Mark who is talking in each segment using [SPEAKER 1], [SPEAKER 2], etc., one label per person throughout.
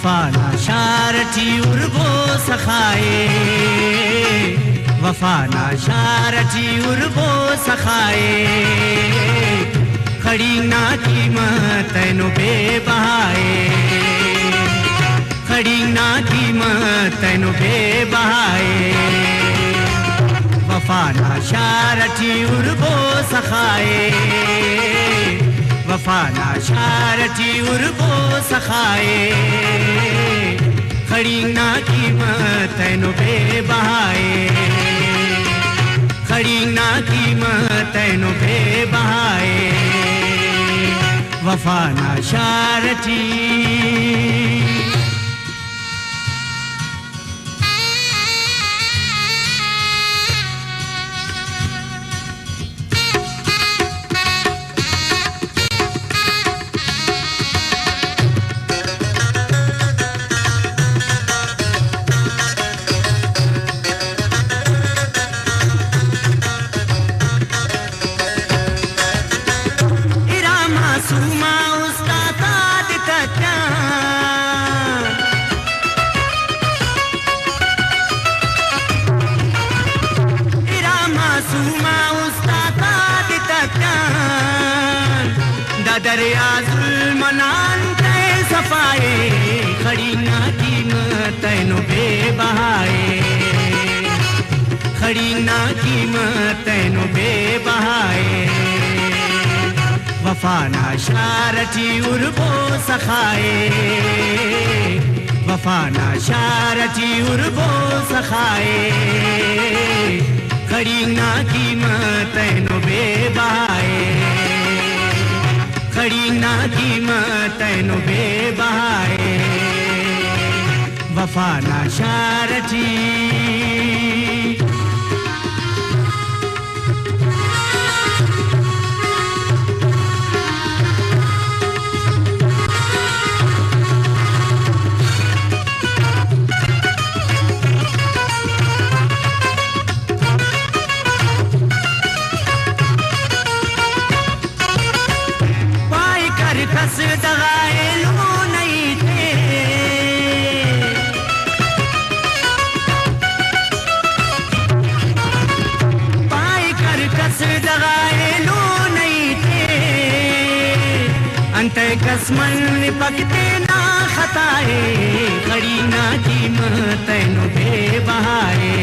[SPEAKER 1] वफाना शारटी उर्बो सखाए, वफाना शारटी उर्बो सखाए, खड़ी ना कीमत नो बेबहाए, खड़ी ना कीमत नो बेबहाए, वफाना शारटी उर्बो सखाए, वफाना शारटी उर्बो सखाए, खड़ी ना कीमत नो बेबहाए, खड़ी ना कीमत नो बेबहाए, वफाना शारटी। दरिया जुल्मनान ते सफाए, खड़ी ना कीमत नो बेबहाए, खड़ी ना कीमत नो बेबहाए, वफाना शारटी उर्बो सखाए, वफाना शारटी उर्बो सखाए, खड़ी ना कीमत नो बेबहाए, खड़ी ना कीमत नो बेबहाए, वफाना शारटी। कस दगाए लो नहीं थे, पाए कर कस दगाए लो नहीं थे, अंत कसमन पकते ना खताए, खड़ी ना कीमत नो बेबहाए,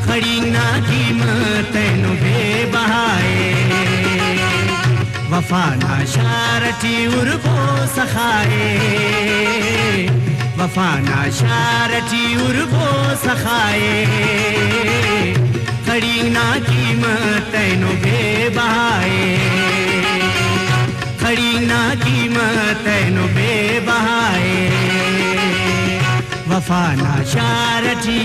[SPEAKER 1] खड़ी ना कीमत नो बेबहाए, वफाना शारटी उर्बो सखाए, वफाना शारटी उर्बो सखाए, खड़ी ना कीमत नो बेबहाए, खड़ी ना कीमत नो बेबहाए, वफाना शारटी।